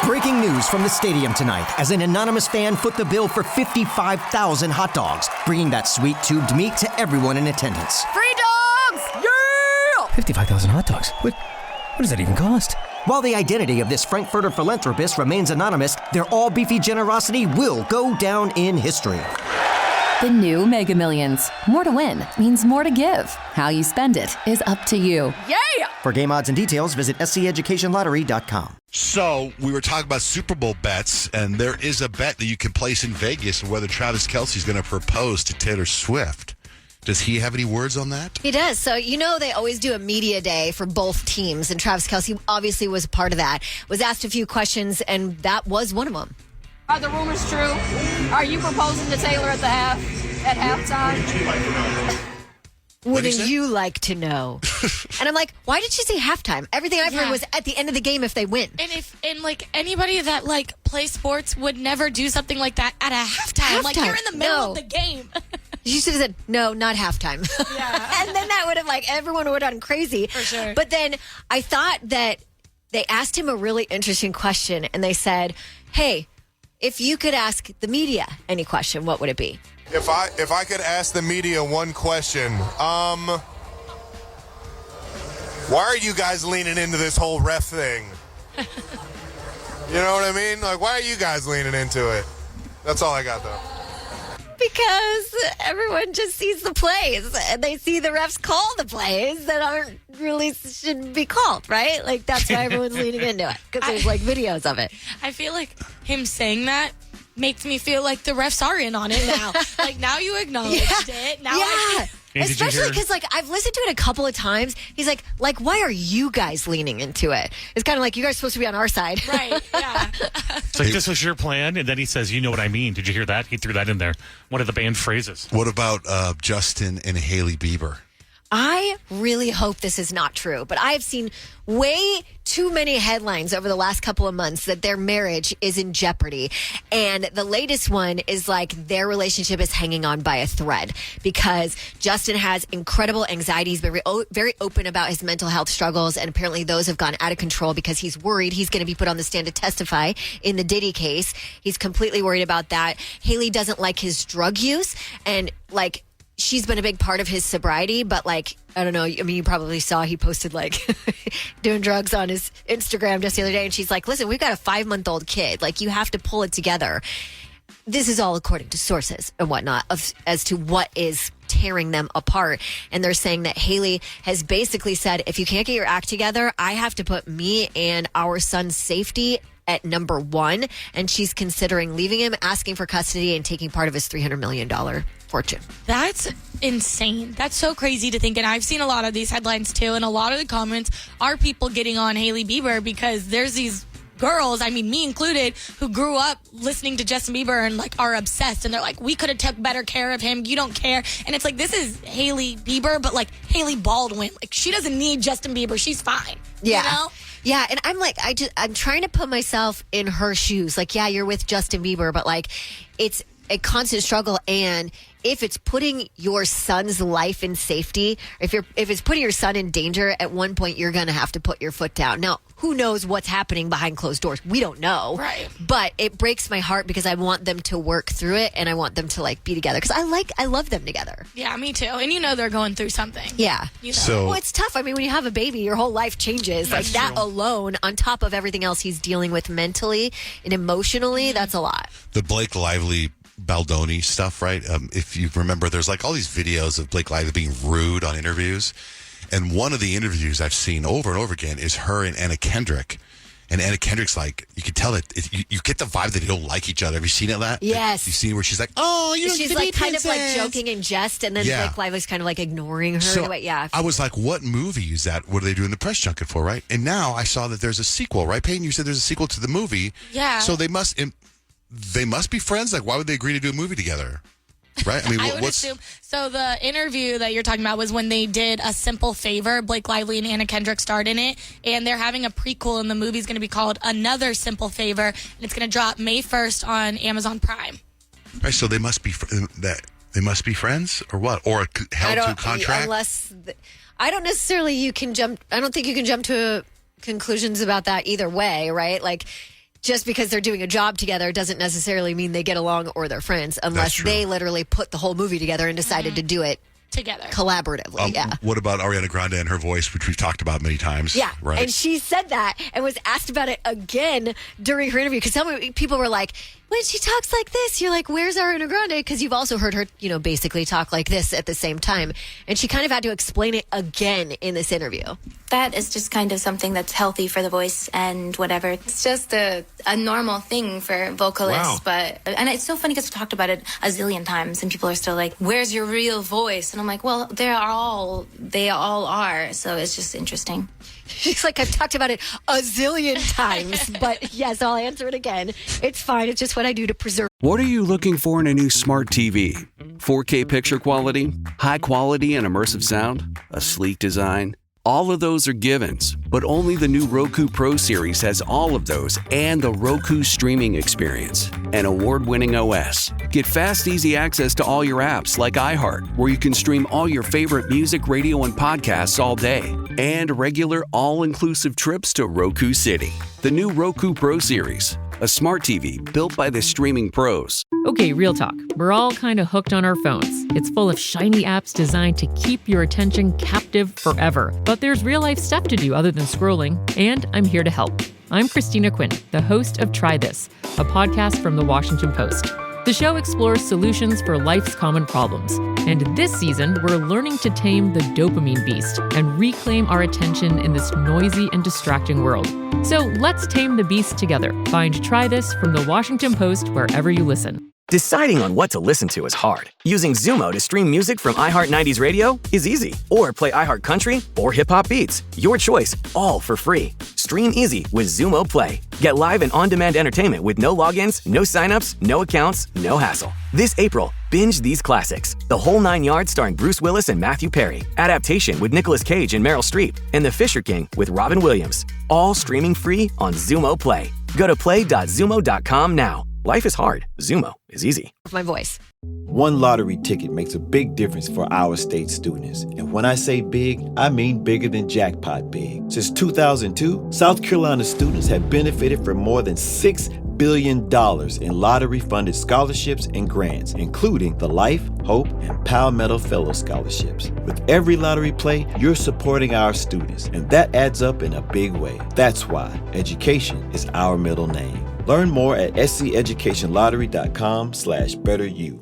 Breaking news from the stadium tonight as an anonymous fan foot the bill for 55,000 hot dogs, bringing that sweet tubed meat to everyone in attendance. Free dogs! Yeah! 55,000 hot dogs? What does that even cost? While the identity of this Frankfurter philanthropist remains anonymous, their all-beefy generosity will go down in history. The new Mega Millions. More to win means more to give. How you spend it is up to you. Yeah! For game odds and details, visit SCEducationLottery.com. So we were talking about Super Bowl bets, and there is a bet that you can place in Vegas of whether Travis Kelce's going to propose to Taylor Swift. Does he have any words on that? He does. So, they always do a media day for both teams, and Travis Kelce obviously was a part of that. Was asked a few questions, and that was one of them. Are the rumors true? Are you proposing to Taylor at halftime? Wouldn't you like to know? And I'm like, why did she say halftime? Everything I've heard was at the end of the game if they win. And anybody that plays sports would never do something like that at a halftime. Like you're in the middle of the game. She should have said, no, not halftime. Yeah. And then that would have everyone would have gone crazy. For sure. But then I thought that they asked him a really interesting question, and they said, hey, if you could ask the media any question, what would it be? If I could ask the media one question, why are you guys leaning into this whole ref thing? You know what I mean? Like, why are you guys leaning into it? That's all I got, though. Because everyone just sees the plays, and they see the refs call the plays that shouldn't be called, right? Like, that's why everyone's leaning into it, because there's, videos of it. I feel like him saying that makes me feel like the refs are in on it now. Now you acknowledged it. Now Especially because, I've listened to it a couple of times. He's like, why are you guys leaning into it? It's kind of like, you guys are supposed to be on our side. Right, yeah. It's like, this was your plan, and then he says, you know what I mean. Did you hear that? He threw that in there. One of the banned phrases. What about Justin and Hailey Bieber? I really hope this is not true, but I have seen way too many headlines over the last couple of months that their marriage is in jeopardy. And the latest one is their relationship is hanging on by a thread because Justin has incredible anxiety. He's been very open about his mental health struggles, and apparently those have gone out of control because he's worried he's going to be put on the stand to testify in the Diddy case. He's completely worried about that. Hailey doesn't like his drug use, and she's been a big part of his sobriety, but I don't know. I mean, you probably saw he posted doing drugs on his Instagram just the other day. And she's like, listen, we've got a 5-month-old kid. You have to pull it together. This is all according to sources and whatnot as to what is tearing them apart. And they're saying that Hailey has basically said, if you can't get your act together, I have to put me and our son's safety at number one. And she's considering leaving him, asking for custody, and taking part of his $300 million fortune. That's insane. That's so crazy to think. And I've seen a lot of these headlines too. And a lot of the comments are people getting on Hailey Bieber because there's these girls, I mean, me included, who grew up listening to Justin Bieber and are obsessed. And they're like, we could have took better care of him. You don't care. And it's this is Hailey Bieber, but Hailey Baldwin. She doesn't need Justin Bieber. She's fine. Yeah. You know? Yeah, and I'm I'm trying to put myself in her shoes. Yeah, you're with Justin Bieber, but it's a constant struggle. And if it's putting your son's life in safety, if it's putting your son in danger, at one point you're going to have to put your foot down. Now, who knows what's happening behind closed doors? We don't know. Right. But it breaks my heart because I want them to work through it, and I want them to be together because I love them together. Yeah, me too. And they're going through something. Yeah. So, well, it's tough. I mean, when you have a baby, your whole life changes. That alone, on top of everything else he's dealing with mentally and emotionally, that's a lot. The Blake Lively Baldoni stuff, right? If you remember, there's all these videos of Blake Lively being rude on interviews. And one of the interviews I've seen over and over again is her and Anna Kendrick. And Anna Kendrick's you can tell you get the vibe that they don't like each other. Have you seen it? Yes. You've seen where she's oh, you don't she's get to be kind princess. of joking in jest, and then Blake Lively's kind of ignoring her in a way. Yeah. I was what movie is that? What are they doing the press junket for, right? And now I saw that there's a sequel, right, Peyton? You said there's a sequel to the movie. Yeah. So they must be friends. Why would they agree to do a movie together? Right? I mean, I would assume. So the interview that you're talking about was when they did A Simple Favor. Blake Lively and Anna Kendrick starred in it. And they're having a prequel, and the movie's going to be called Another Simple Favor. And it's going to drop May 1st on Amazon Prime. Right, so they must be they must be friends or what? Or held to contract? I don't necessarily I don't think you can jump to conclusions about that either way, right? just because they're doing a job together doesn't necessarily mean they get along or they're friends, unless true. they literally put the whole movie together and decided to do it together collaboratively. What about Ariana Grande and her voice, which we've talked about many times? Yeah, right. and she said that and was asked about it again during her interview, because some people were like, when she talks like this, you're like, where's Ariana Grande? Because you've also heard her, basically talk like this at the same time. And she kind of had to explain it again in this interview. That is just kind of something that's healthy for the voice and whatever. It's just a normal thing for vocalists. Wow. And it's so funny because we've talked about it a zillion times and people are still like, where's your real voice? And I'm like, well, they all are. So it's just interesting. She's like, I've talked about it a zillion times, but yes, I'll answer it again. It's fine. It's just what I do to preserve. What are you looking for in a new smart TV? 4K picture quality? High quality and immersive sound? A sleek design? All of those are givens, but only the new Roku Pro Series has all of those and the Roku streaming experience, an award-winning OS. Get fast, easy access to all your apps like iHeart, where you can stream all your favorite music, radio, and podcasts all day, and regular all-inclusive trips to Roku City. The new Roku Pro Series, a smart TV built by the streaming pros. Okay, real talk. We're all kind of hooked on our phones. It's full of shiny apps designed to keep your attention captive forever. But there's real-life stuff to do other than scrolling, and I'm here to help. I'm Christina Quinn, the host of Try This, a podcast from The Washington Post. The show explores solutions for life's common problems. And this season, we're learning to tame the dopamine beast and reclaim our attention in this noisy and distracting world. So let's tame the beast together. Find Try This from The Washington Post wherever you listen. Deciding on what to listen to is hard. Using Zumo to stream music from iHeart 90s Radio is easy. Or play iHeart Country or Hip Hop Beats. Your choice, all for free. Stream easy with Zumo Play. Get live and on-demand entertainment with no logins, no signups, no accounts, no hassle. This April, binge these classics. The Whole Nine Yards starring Bruce Willis and Matthew Perry. Adaptation with Nicolas Cage and Meryl Streep. And The Fisher King with Robin Williams. All streaming free on Zumo Play. Go to play.zumo.com now. Life is hard. Zumo is easy. My voice. One lottery ticket makes a big difference for our state students. And when I say big, I mean bigger than jackpot big. Since 2002, South Carolina students have benefited from more than $6 billion in lottery-funded scholarships and grants, including the Life, Hope, and Palmetto Fellow Scholarships. With every lottery play, you're supporting our students, and that adds up in a big way. That's why education is our middle name. Learn more at sceducationlottery.com/betteryou.